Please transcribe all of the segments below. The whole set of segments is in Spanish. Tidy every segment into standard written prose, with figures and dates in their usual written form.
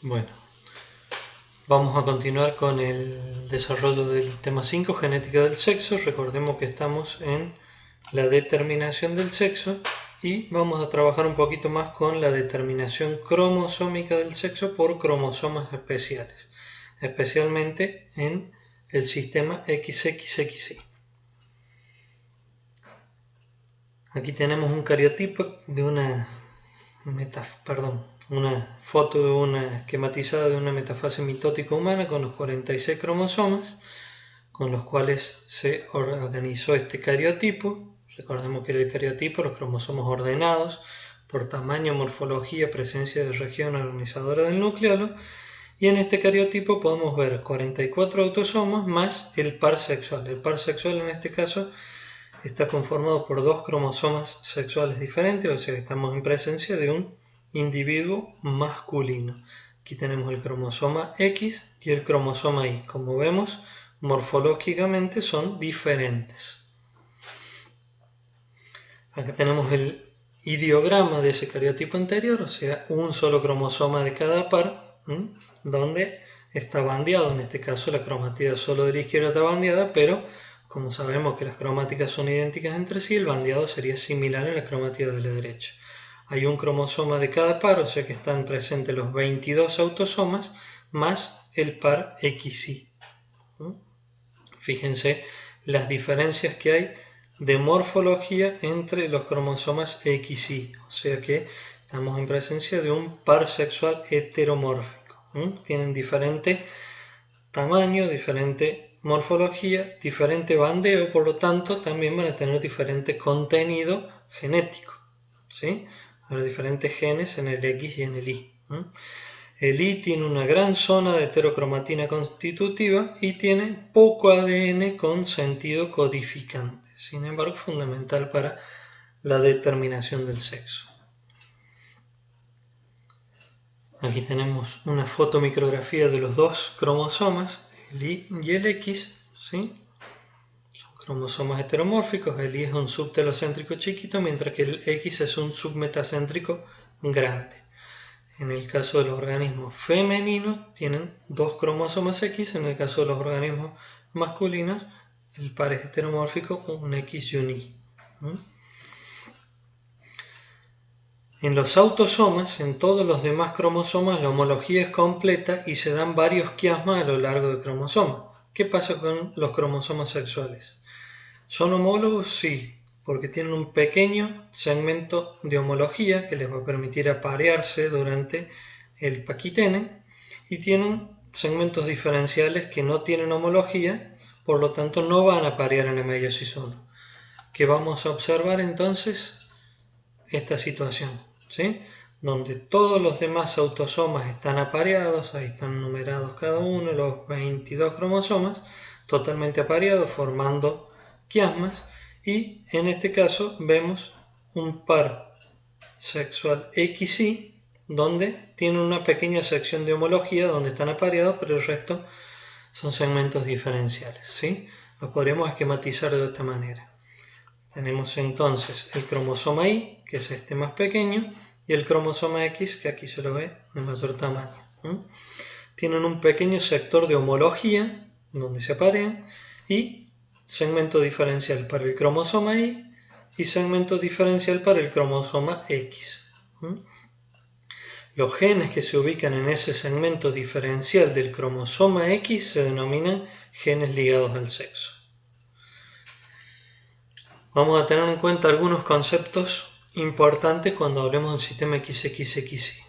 Bueno, vamos a continuar con el desarrollo del tema 5, genética del sexo. Recordemos que estamos en la determinación del sexo y vamos a trabajar un poquito más con la determinación cromosómica del sexo por cromosomas especiales, especialmente en el sistema XXXY. Aquí tenemos un cariotipo de una foto de una esquematizada de una metafase mitótica humana con los 46 cromosomas con los cuales se organizó este cariotipo. Recordemos que el cariotipo, los cromosomas ordenados por tamaño, morfología, presencia de región organizadora del nucleolo, y en este cariotipo podemos ver 44 autosomas más el par sexual. El par sexual en este caso está conformado por dos cromosomas sexuales diferentes, o sea que estamos en presencia de un individuo masculino. Aquí tenemos el cromosoma X y el cromosoma Y. Como vemos, morfológicamente son diferentes. Acá tenemos el ideograma de ese cariotipo anterior, o sea, un solo cromosoma de cada par, donde está bandeado. En este caso la cromatida solo de la izquierda está bandeada, pero como sabemos que las cromáticas son idénticas entre sí, el bandeado sería similar en la cromatida de la derecha. Hay un cromosoma de cada par, o sea que están presentes los 22 autosomas más el par XY. Fíjense las diferencias que hay de morfología entre los cromosomas XY, o sea que estamos en presencia de un par sexual heteromórfico. Tienen diferente tamaño, diferente morfología, diferente bandeo, por lo tanto también van a tener diferente contenido genético, ¿sí? Habrá diferentes genes en el X y en el Y. El Y tiene una gran zona de heterocromatina constitutiva y tiene poco ADN con sentido codificante, sin embargo fundamental para la determinación del sexo. Aquí tenemos una fotomicrografía de los dos cromosomas, el Y y el X, ¿sí? Son cromosomas heteromórficos, el Y es un subtelocéntrico chiquito, mientras que el X es un submetacéntrico grande. En el caso de los organismos femeninos tienen dos cromosomas X, en el caso de los organismos masculinos el par es heteromórfico, un X y un Y. En los autosomas, en todos los demás cromosomas, la homología es completa y se dan varios quiasmas a lo largo del cromosoma. ¿Qué pasa con los cromosomas sexuales? ¿Son homólogos? Sí, porque tienen un pequeño segmento de homología que les va a permitir aparearse durante el paquitene, y tienen segmentos diferenciales que no tienen homología, por lo tanto no van a aparear en la meiosis 1. ¿Qué vamos a observar entonces? Esta situación, ¿sí? Donde todos los demás autosomas están apareados, ahí están numerados cada uno, los 22 cromosomas, totalmente apareados, formando quiasmas, y en este caso vemos un par sexual XY, donde tiene una pequeña sección de homología, donde están apareados, pero el resto son segmentos diferenciales, ¿sí? Los podríamos esquematizar de esta manera. Tenemos entonces el cromosoma Y, que es este más pequeño, y el cromosoma X, que aquí se lo ve de mayor tamaño. Tienen un pequeño sector de homología, donde se aparean, y segmento diferencial para el cromosoma Y y segmento diferencial para el cromosoma X. Los genes que se ubican en ese segmento diferencial del cromosoma X se denominan genes ligados al sexo. Vamos a tener en cuenta algunos conceptos importantes cuando hablemos del sistema XXXY.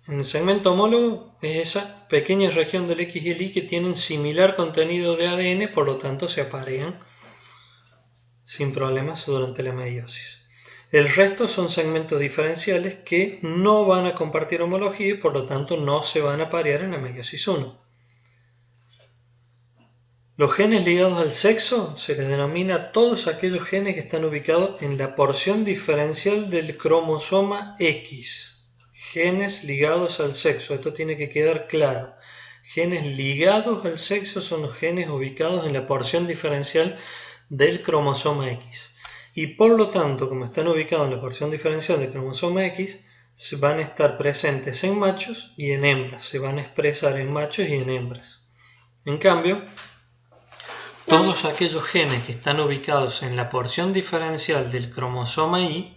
En el segmento homólogo es esa pequeña región del X y el Y que tienen similar contenido de ADN, por lo tanto se aparean sin problemas durante la meiosis. El resto son segmentos diferenciales que no van a compartir homología y por lo tanto no se van a aparear en la meiosis 1. Los genes ligados al sexo se les denomina a todos aquellos genes que están ubicados en la porción diferencial del cromosoma X. Genes ligados al sexo, esto tiene que quedar claro. Genes ligados al sexo son los genes ubicados en la porción diferencial del cromosoma X. Y por lo tanto, como están ubicados en la porción diferencial del cromosoma X, se van a estar presentes en machos y en hembras, se van a expresar en machos y en hembras. En cambio, todos aquellos genes que están ubicados en la porción diferencial del cromosoma Y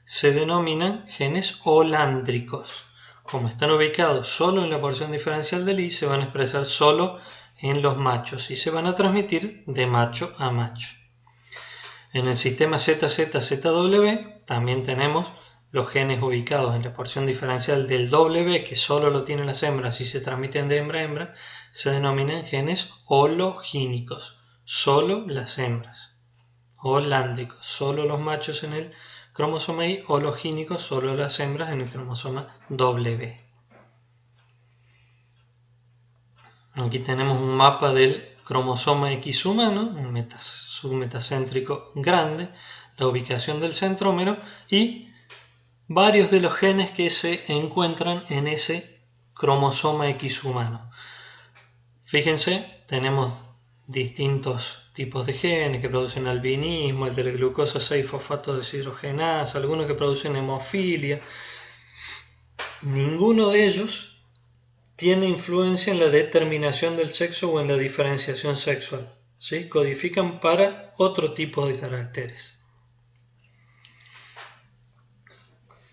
se denominan genes holándricos. Como están ubicados solo en la porción diferencial del Y, se van a expresar solo en los machos y se van a transmitir de macho a macho. En el sistema ZZ-ZW también tenemos los genes ubicados en la porción diferencial del W, que solo lo tienen las hembras y se transmiten de hembra a hembra, se denominan genes hologínicos, solo las hembras. Holándricos, solo los machos en el cromosoma Y, hologínicos, solo las hembras en el cromosoma W. Aquí tenemos un mapa del cromosoma X humano, un submetacéntrico grande, la ubicación del centrómero y varios de los genes que se encuentran en ese cromosoma X humano. Fíjense, tenemos distintos tipos de genes que producen albinismo, el de la glucosa 6-fosfato deshidrogenasa, algunos que producen hemofilia. Ninguno de ellos tiene influencia en la determinación del sexo o en la diferenciación sexual, ¿sí? Codifican para otro tipo de caracteres.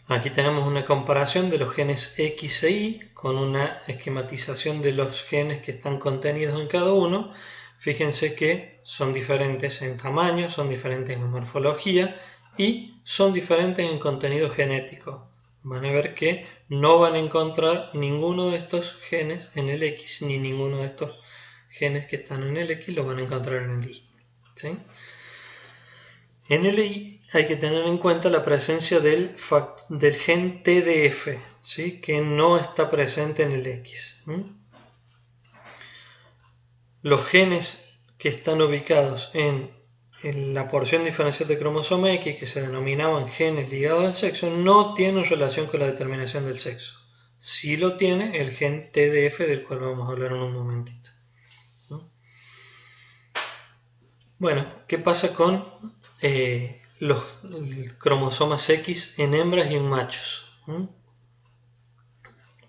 Aquí tenemos una comparación de los genes X e Y con una esquematización de los genes que están contenidos en cada uno. Fíjense que son diferentes en tamaño, son diferentes en morfología y son diferentes en contenido genético. Van a ver que no van a encontrar ninguno de estos genes en el X, ni ninguno de estos genes que están en el X lo van a encontrar en el Y, ¿sí? En el Y hay que tener en cuenta la presencia del gen TDF, ¿sí? Que no está presente en el X. Los genes que están ubicados en la porción diferencial del cromosoma X, que se denominaban genes ligados al sexo, no tienen relación con la determinación del sexo. Sí lo tiene el gen TDF, del cual vamos a hablar en un momentito. Bueno, ¿qué pasa con los cromosomas X en hembras y en machos?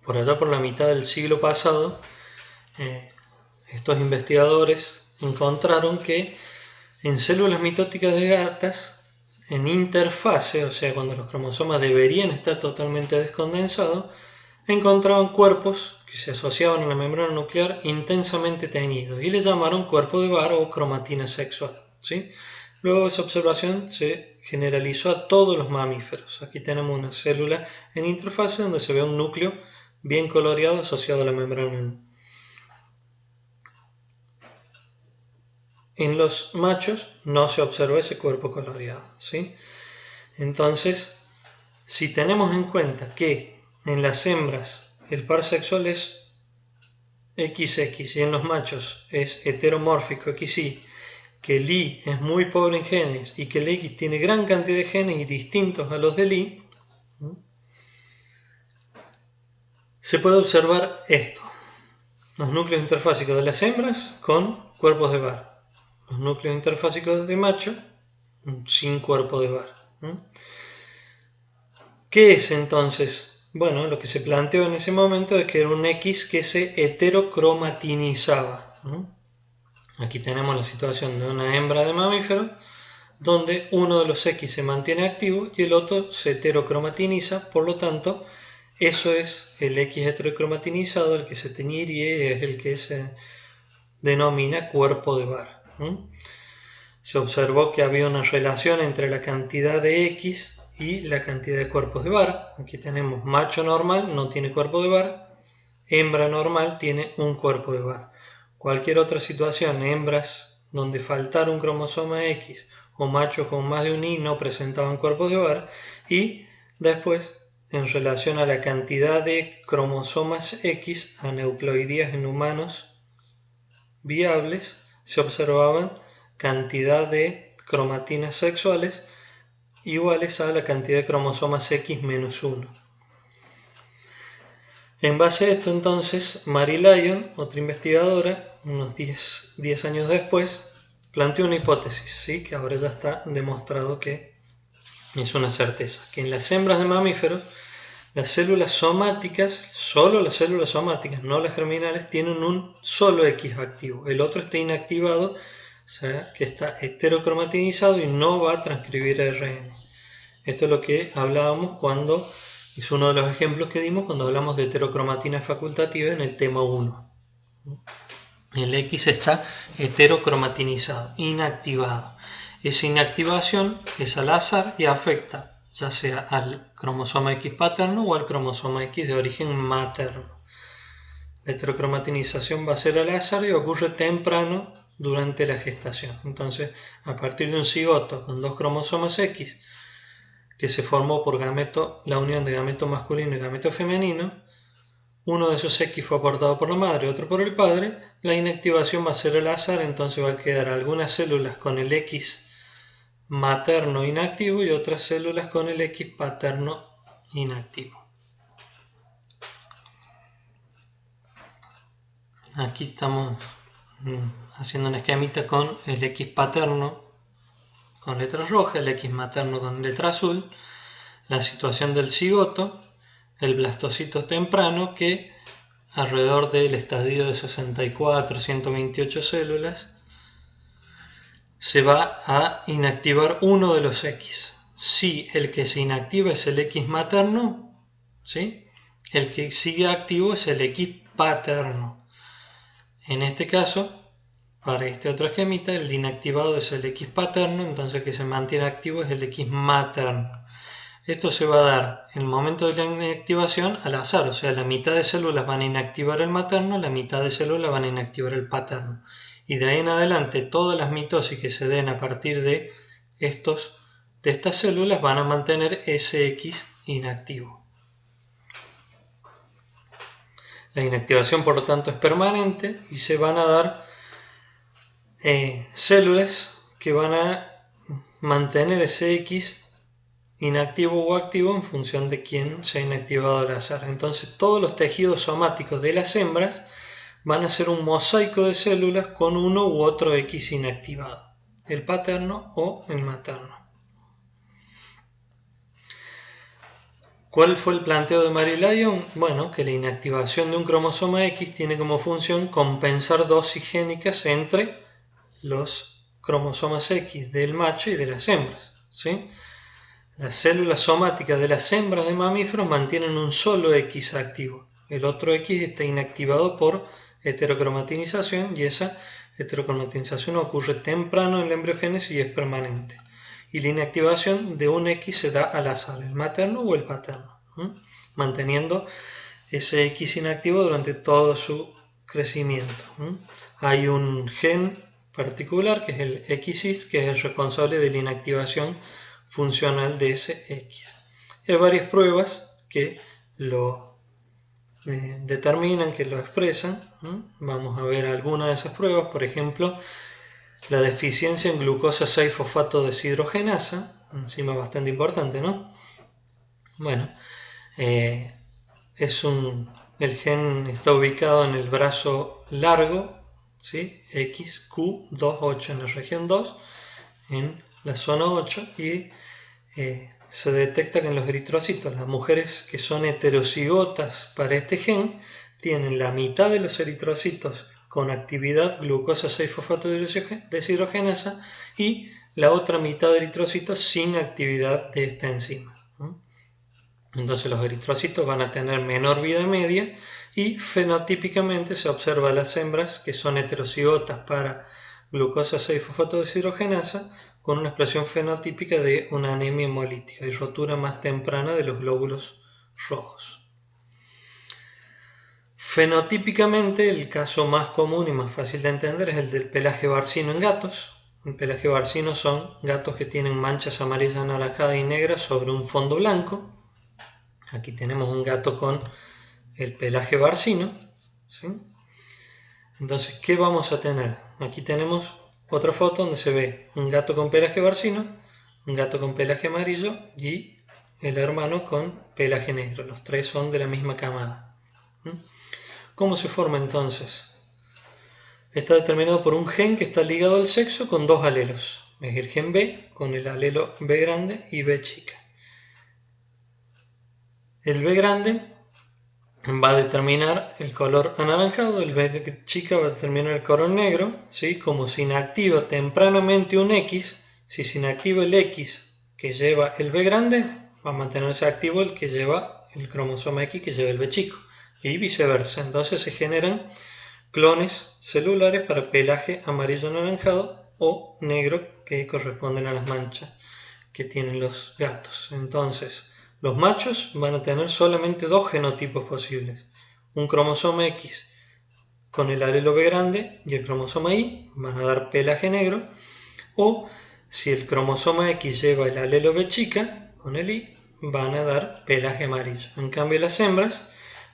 Por allá por la mitad del siglo pasado, estos investigadores encontraron que en células mitóticas de gatas, en interfase, o sea, cuando los cromosomas deberían estar totalmente descondensados, encontraban cuerpos que se asociaban a la membrana nuclear intensamente teñidos y le llamaron cuerpo de Barr o cromatina sexual, ¿sí? Luego esa observación se generalizó a todos los mamíferos. Aquí tenemos una célula en interfase donde se ve un núcleo bien coloreado asociado a la membrana. En los machos no se observa ese cuerpo coloreado, ¿sí? Entonces, si tenemos en cuenta que en las hembras el par sexual es XX y en los machos es heteromórfico XY, que el Y es muy pobre en genes y que el X tiene gran cantidad de genes y distintos a los del Y, se puede observar esto: los núcleos interfásicos de las hembras con cuerpos de Barr, los núcleos interfásicos de macho sin cuerpo de Barr. ¿Qué es entonces? Bueno, lo que se planteó en ese momento es que era un X que se heterocromatinizaba. Aquí tenemos la situación de una hembra de mamífero donde uno de los X se mantiene activo y el otro se heterocromatiniza, por lo tanto, eso es el X heterocromatinizado, el que se teñiría, es el que se denomina cuerpo de Barr. Se observó que había una relación entre la cantidad de X y la cantidad de cuerpos de Barr. Aquí tenemos macho normal, no tiene cuerpo de Barr, hembra normal tiene un cuerpo de Barr. Cualquier otra situación, hembras donde faltara un cromosoma X o machos con más de un Y no presentaban cuerpos de Barr, y después, en relación a la cantidad de cromosomas X aneuploidías en humanos viables, se observaban cantidad de cromatinas sexuales iguales a la cantidad de cromosomas X menos 1. En base a esto, entonces, Mary Lyon, otra investigadora, unos 10 años después, planteó una hipótesis, ¿sí? Que ahora ya está demostrado que es una certeza, que en las hembras de mamíferos Las células somáticas, solo las células somáticas, no las germinales, tienen un solo X activo. El otro está inactivado, o sea que está heterocromatinizado y no va a transcribir ARN. Esto es lo que hablábamos cuando, es uno de los ejemplos que dimos cuando hablamos de heterocromatina facultativa en el tema 1. El X está heterocromatinizado, inactivado. Esa inactivación es al azar y afecta ya sea al cromosoma X paterno o al cromosoma X de origen materno. La heterocromatinización va a ser al azar y ocurre temprano durante la gestación. Entonces, a partir de un cigoto con dos cromosomas X que se formó por la unión de gameto masculino y gameto femenino, uno de esos X fue aportado por la madre y otro por el padre, la inactivación va a ser al azar, entonces va a quedar algunas células con el X materno inactivo y otras células con el X paterno inactivo. Aquí estamos haciendo un esquemita con el X paterno con letra roja, el X materno con letra azul, la situación del cigoto, el blastocito temprano que alrededor del estadio de 64, 128 células se va a inactivar uno de los X. Si el que se inactiva es el X materno, ¿sí? El que sigue activo es el X paterno. En este caso, para este otro esquemita, el inactivado es el X paterno, entonces el que se mantiene activo es el X materno. Esto se va a dar en el momento de la inactivación al azar, o sea, la mitad de células van a inactivar el materno, la mitad de células van a inactivar el paterno. Y de ahí en adelante, todas las mitosis que se den a partir de estas células van a mantener ese X inactivo. La inactivación, por lo tanto, es permanente y se van a dar células que van a mantener ese X inactivo o activo en función de quién se ha inactivado al azar. Entonces, todos los tejidos somáticos de las hembras van a ser un mosaico de células con uno u otro X inactivado, el paterno o el materno. ¿Cuál fue el planteo de Mary Lyon? Bueno, que la inactivación de un cromosoma X tiene como función compensar dosis génicas entre los cromosomas X del macho y de las hembras, ¿sí? Las células somáticas de las hembras de mamíferos mantienen un solo X activo. El otro X está inactivado por heterocromatinización y esa heterocromatinización ocurre temprano en la embriogénesis y es permanente. Y la inactivación de un X se da al azar, el materno o el paterno, manteniendo ese X inactivo durante todo su crecimiento. Hay un gen particular que es el XX, que es el responsable de la inactivación funcional de ese X. Hay varias pruebas que lo determinan, que lo expresan. Vamos a ver algunas de esas pruebas, por ejemplo, la deficiencia en glucosa 6-fosfato deshidrogenasa, enzima bastante importante, ¿no? Bueno, el gen está ubicado en el brazo largo, ¿sí? XQ28 en la región 2, en la zona 8, y se detecta que en los eritrocitos, las mujeres que son heterocigotas para este gen, tienen la mitad de los eritrocitos con actividad glucosa 6-fosfato deshidrogenasa y la otra mitad de eritrocitos sin actividad de esta enzima. Entonces los eritrocitos van a tener menor vida media y fenotípicamente se observa a las hembras que son heterocigotas para glucosa 6-fosfato deshidrogenasa con una expresión fenotípica de una anemia hemolítica y rotura más temprana de los glóbulos rojos. Fenotípicamente, el caso más común y más fácil de entender es el del pelaje barcino en gatos. El pelaje barcino son gatos que tienen manchas amarillas, anaranjadas y negras sobre un fondo blanco. Aquí tenemos un gato con el pelaje barcino, ¿sí? Entonces, ¿qué vamos a tener? Aquí tenemos otra foto donde se ve un gato con pelaje barcino, un gato con pelaje amarillo y el hermano con pelaje negro. Los tres son de la misma camada. ¿Cómo se forma entonces? Está determinado por un gen que está ligado al sexo con dos alelos. Es el gen B con el alelo B grande y B chica. El B grande va a determinar el color anaranjado, el B chica va a determinar el color negro, ¿sí? Como se inactiva tempranamente un X, si se inactiva el X que lleva el B grande, va a mantenerse activo el que lleva el cromosoma X que lleva el B chico, y viceversa. Entonces se generan clones celulares para pelaje amarillo anaranjado o negro que corresponden a las manchas que tienen los gatos. Entonces, los machos van a tener solamente dos genotipos posibles. Un cromosoma X con el alelo B grande y el cromosoma Y van a dar pelaje negro. O si el cromosoma X lleva el alelo B chica con el Y, van a dar pelaje amarillo. En cambio, las hembras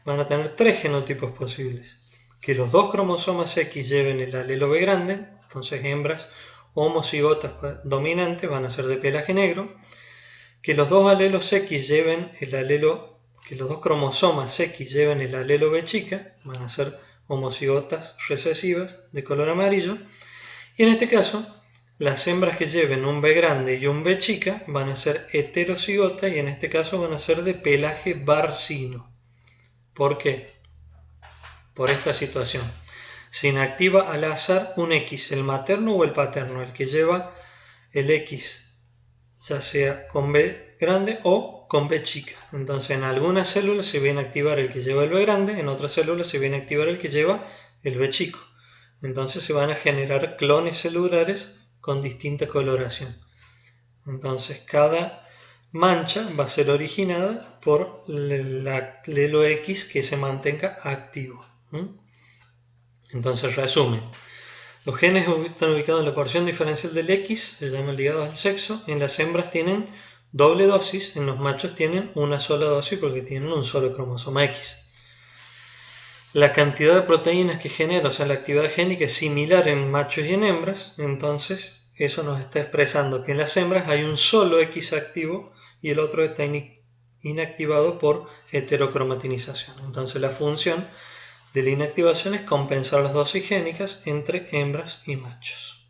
van a tener tres genotipos posibles. Que los dos cromosomas X lleven el alelo B grande, entonces hembras homocigotas dominantes van a ser de pelaje negro, que los dos alelos X lleven el alelo, que los dos cromosomas X lleven el alelo B chica, van a ser homocigotas recesivas de color amarillo, y en este caso las hembras que lleven un B grande y un B chica van a ser heterocigotas y en este caso van a ser de pelaje barcino. ¿Por qué? Por esta situación. Se inactiva al azar un X, el materno o el paterno, el que lleva el X, ya sea con B grande o con B chica. Entonces en algunas células se viene a activar el que lleva el B grande, en otras células se viene a activar el que lleva el B chico. Entonces se van a generar clones celulares con distinta coloración. Entonces cada mancha va a ser originada por el alelo X que se mantenga activo. Entonces, resumen. Los genes están ubicados en la porción diferencial del X, se llaman ligados al sexo. En las hembras tienen doble dosis, en los machos tienen una sola dosis porque tienen un solo cromosoma X. La cantidad de proteínas que genera, o sea, la actividad génica es similar en machos y en hembras, entonces eso nos está expresando que en las hembras hay un solo X activo y el otro está inactivado por heterocromatinización. Entonces la función de la inactivación es compensar las dosis génicas entre hembras y machos.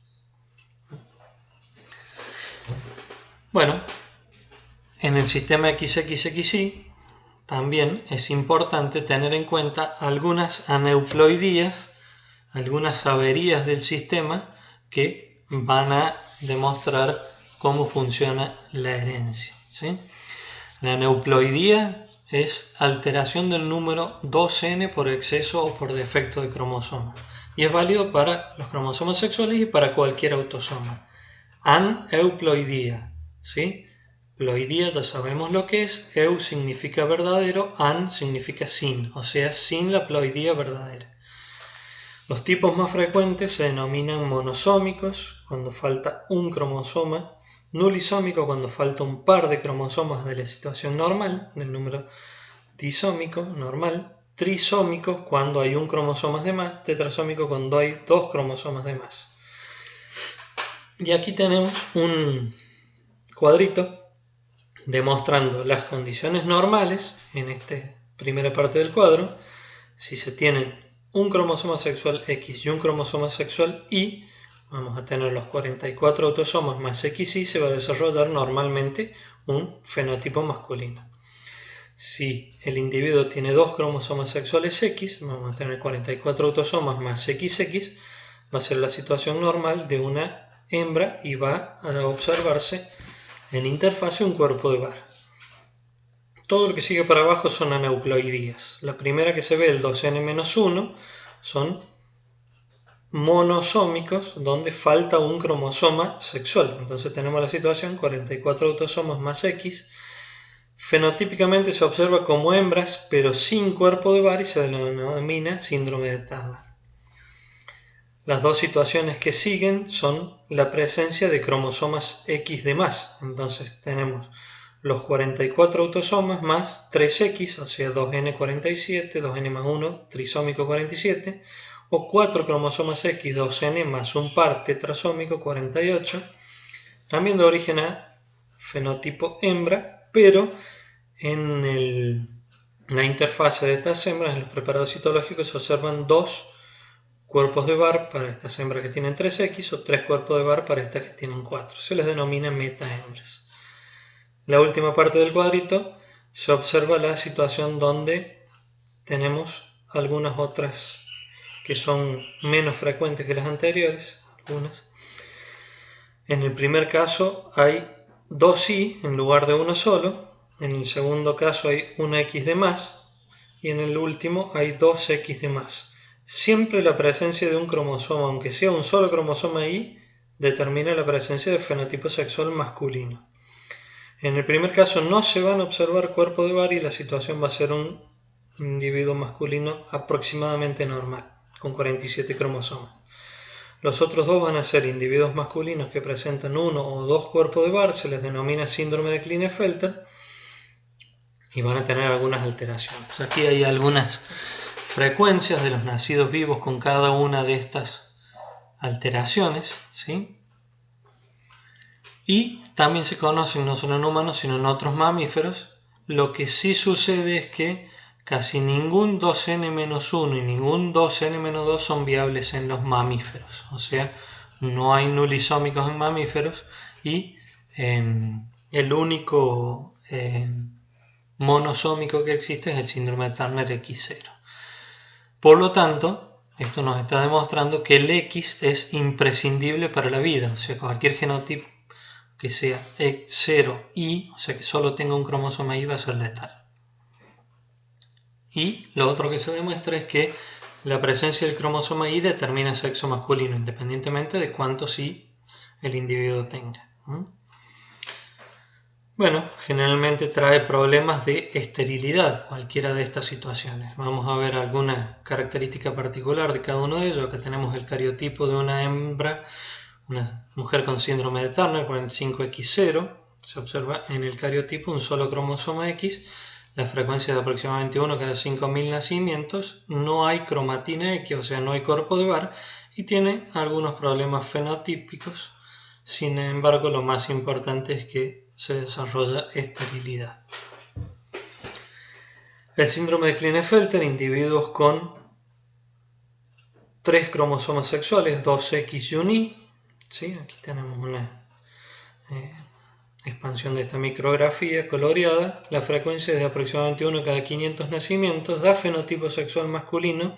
Bueno, en el sistema XXXY también es importante tener en cuenta algunas aneuploidías, algunas averías del sistema que van a demostrar cómo funciona la herencia, ¿sí? La aneuploidía es alteración del número 2N por exceso o por defecto de cromosoma. Y es válido para los cromosomas sexuales y para cualquier autosoma. Aneuploidía, ¿sí? Ploidía ya sabemos lo que es. Eu significa verdadero, an significa sin, o sea, sin la ploidía verdadera. Los tipos más frecuentes se denominan monosómicos, cuando falta un cromosoma, nulisómico cuando falta un par de cromosomas de la situación normal, del número disómico normal, trisómico cuando hay un cromosoma de más, tetrasómico cuando hay dos cromosomas de más. Y aquí tenemos un cuadrito demostrando las condiciones normales en esta primera parte del cuadro. Si se tienen un cromosoma sexual X y un cromosoma sexual Y, vamos a tener los 44 autosomas más XY, se va a desarrollar normalmente un fenotipo masculino. Si el individuo tiene dos cromosomas sexuales X, vamos a tener 44 autosomas más XX, va a ser la situación normal de una hembra y va a observarse en interfase un cuerpo de Barr. Todo lo que sigue para abajo son aneuploidías. La primera que se ve, el 2N-1, son monosómicos donde falta un cromosoma sexual. Entonces tenemos la situación 44 autosomas más X. Fenotípicamente se observa como hembras pero sin cuerpo de Barr y se denomina síndrome de Turner. Las dos situaciones que siguen son la presencia de cromosomas X de más. Entonces tenemos los 44 autosomas más 3X, o sea 2N47, 2N más 1, trisómico 47, o 4 cromosomas X, 2N más un par tetrasómico 48, también de origen a fenotipo hembra, pero en la interfase de estas hembras, en los preparados citológicos, se observan dos cuerpos de Barr para estas hembras que tienen 3X o 3 cuerpos de Barr para estas que tienen 4. Se les denomina metahembras. La última parte del cuadrito se observa la situación donde tenemos algunas otras que son menos frecuentes que las anteriores, algunas. En el primer caso hay dos y en lugar de uno solo, en el segundo caso hay una x de más y en el último hay dos x de más. Siempre la presencia de un cromosoma, aunque sea un solo cromosoma Y, determina la presencia de fenotipo sexual masculino. En el primer caso no se van a observar cuerpo de bar y la situación va a ser un individuo masculino aproximadamente normal, con 47 cromosomas. Los otros dos van a ser individuos masculinos que presentan uno o dos cuerpos de Barr, se les denomina síndrome de Klinefelter y van a tener algunas alteraciones. Aquí hay algunas frecuencias de los nacidos vivos con cada una de estas alteraciones, ¿sí? Y también se conocen no solo en humanos sino en otros mamíferos. Lo que sí sucede es que casi ningún 2n-1 y ningún 2n-2 son viables en los mamíferos, o sea, no hay nulisómicos en mamíferos y el único monosómico que existe es el síndrome de Turner X0. Por lo tanto, esto nos está demostrando que el X es imprescindible para la vida, o sea, cualquier genotipo que sea X0Y, o sea que solo tenga un cromosoma Y, va a ser letal. Y lo otro que se demuestra es que la presencia del cromosoma Y determina el sexo masculino, independientemente de cuántos Y el individuo tenga. Bueno, generalmente trae problemas de esterilidad, cualquiera de estas situaciones. Vamos a ver alguna característica particular de cada uno de ellos. Acá tenemos el cariotipo de una hembra, una mujer con síndrome de Turner, 45X0. Se observa en el cariotipo un solo cromosoma X, la frecuencia de aproximadamente 1 cada 5.000 nacimientos, no hay cromatina X, o sea, no hay cuerpo de Barr, y tiene algunos problemas fenotípicos. Sin embargo, lo más importante es que se desarrolla esterilidad. El síndrome de Klinefelter, individuos con 3 cromosomas sexuales, 2X y un Y. ¿Sí? Aquí tenemos una expansión de esta micrografía coloreada. La frecuencia es de aproximadamente 1 cada 500 nacimientos, da fenotipo sexual masculino.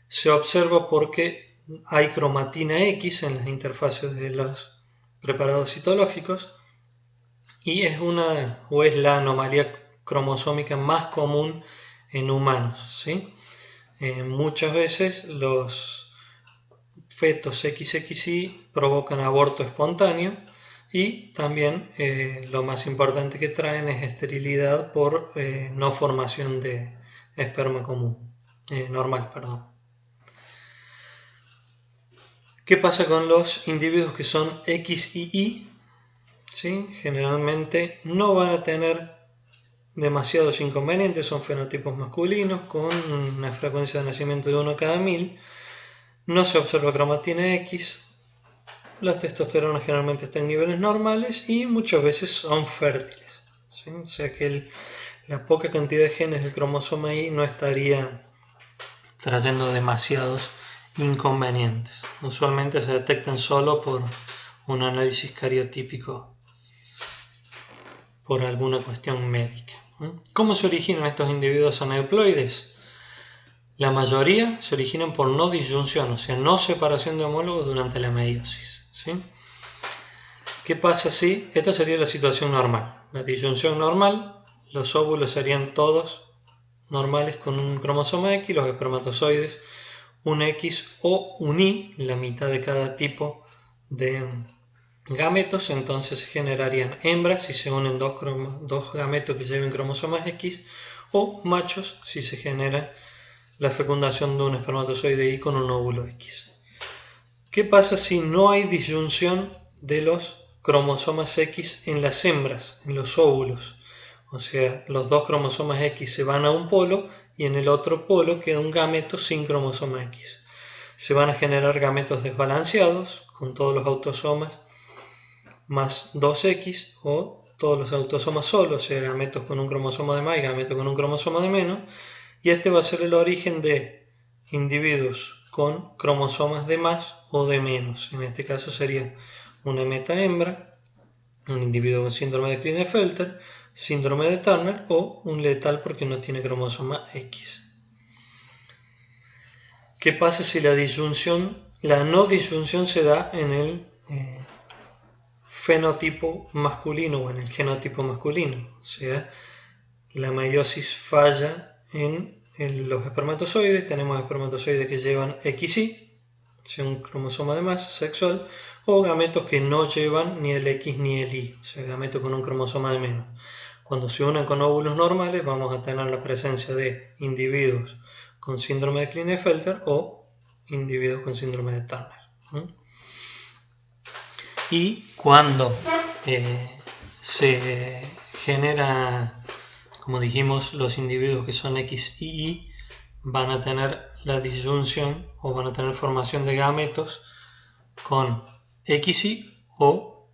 Se observa porque hay cromatina X en las interfaces de los preparados citológicos y es la anomalía cromosómica más común en humanos, ¿sí? Muchas veces los fetos XXY provocan aborto espontáneo y también lo más importante que traen es esterilidad por no formación de esperma normal. ¿Qué pasa con los individuos que son X y Y? ¿Sí? Generalmente no van a tener demasiados inconvenientes, son fenotipos masculinos con una frecuencia de nacimiento de 1 cada 1000, no se observa cromatina X, la testosterona generalmente está en niveles normales y muchas veces son fértiles, ¿sí? O sea que la poca cantidad de genes del cromosoma Y no estaría trayendo demasiados inconvenientes. Usualmente se detectan solo por un análisis cariotípico por alguna cuestión médica. ¿Cómo se originan estos individuos aneuploides? La mayoría se originan por no disyunción, o sea, no separación de homólogos durante la meiosis, ¿sí? ¿Qué pasa si esta sería la situación normal? La disyunción normal, los óvulos serían todos normales con un cromosoma X, los espermatozoides un X o un Y, la mitad de cada tipo de gametos, entonces se generarían hembras si se unen dos gametos que lleven cromosomas X, o machos si se genera la fecundación de un espermatozoide Y con un óvulo X. ¿Qué pasa si no hay disyunción de los cromosomas X en las hembras, en los óvulos? O sea, los dos cromosomas X se van a un polo y en el otro polo queda un gameto sin cromosoma X. Se van a generar gametos desbalanceados con todos los autosomas más 2X o todos los autosomas solos, o sea, gametos con un cromosoma de más y gametos con un cromosoma de menos, y este va a ser el origen de individuos con cromosomas de más o de menos. En este caso sería una meta hembra, un individuo con síndrome de Klinefelter, síndrome de Turner, o un letal porque no tiene cromosoma X. ¿Qué pasa si la no disyunción se da en el fenotipo masculino o en el genotipo masculino? O sea, la meiosis falla en los espermatozoides. Tenemos espermatozoides que llevan XY, o sea, un cromosoma de más sexual, o gametos que no llevan ni el X ni el Y, o sea, gametos con un cromosoma de menos. Cuando se unen con óvulos normales, vamos a tener la presencia de individuos con síndrome de Klinefelter o individuos con síndrome de Turner. Y cuando se genera, como dijimos, los individuos que son X y Y van a tener la disyunción o van a tener formación de gametos con XY o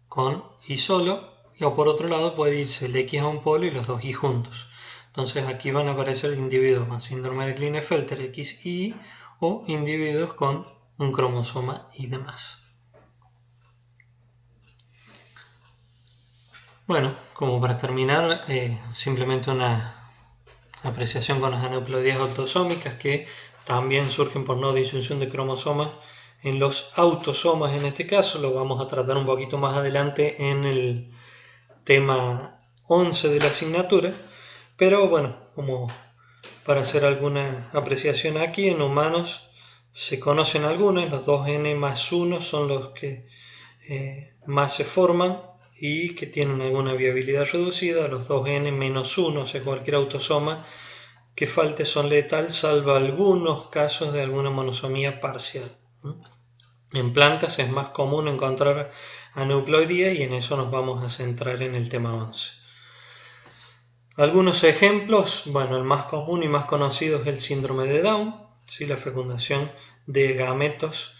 con Y solo, o por otro lado puede irse el X a un polo y los dos Y juntos. Entonces aquí van a aparecer individuos con síndrome de Klinefelter X y Y o individuos con un cromosoma y demás. Bueno, como para terminar, simplemente una apreciación con las aneuploidías autosómicas que también surgen por no disyunción de cromosomas en los autosomas. En este caso lo vamos a tratar un poquito más adelante en el tema 11 de la asignatura, pero bueno, como para hacer alguna apreciación aquí, en humanos se conocen algunas. Los 2N más 1 son los que más se forman y que tienen alguna viabilidad reducida. Los 2N menos 1, o sea, cualquier autosoma que falte son letal, salvo algunos casos de alguna monosomía parcial. En plantas es más común encontrar aneuploidías y en eso nos vamos a centrar en el tema 11. Algunos ejemplos, bueno, el más común y más conocido es el síndrome de Down, ¿sí? La fecundación de gametos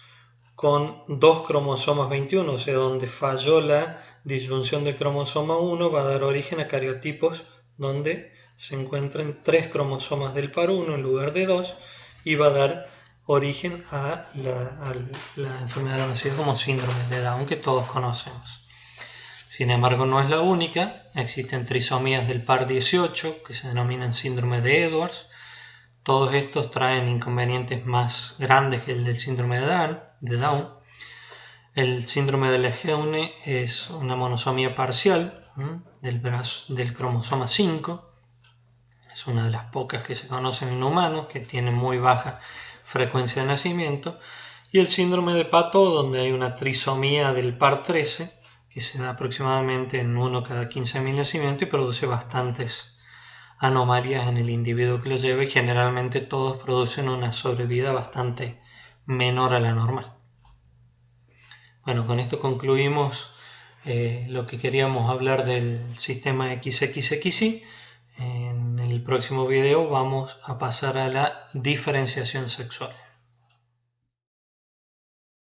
con 2 cromosomas 21, o sea, donde falló la disyunción del cromosoma 1, va a dar origen a cariotipos donde se encuentran 3 cromosomas del par 1 en lugar de 2 y va a dar origen a la enfermedad conocida como síndrome de Down, que todos conocemos. Sin embargo, no es la única. Existen trisomías del par 18 que se denominan síndrome de Edwards. Todos estos traen inconvenientes más grandes que el del síndrome de Down. El síndrome de Lejeune es una monosomía parcial del cromosoma 5. Es una de las pocas que se conocen en humanos, que tiene muy baja frecuencia de nacimiento. Y el síndrome de Pato, donde hay una trisomía del par 13, que se da aproximadamente en 1 cada 15.000 nacimientos y produce bastantes anomalías en el individuo que lo lleva, y generalmente todos producen una sobrevida bastante menor a la normal. Bueno, con esto concluimos lo que queríamos hablar del sistema XXXY. En el próximo video vamos a pasar a la diferenciación sexual.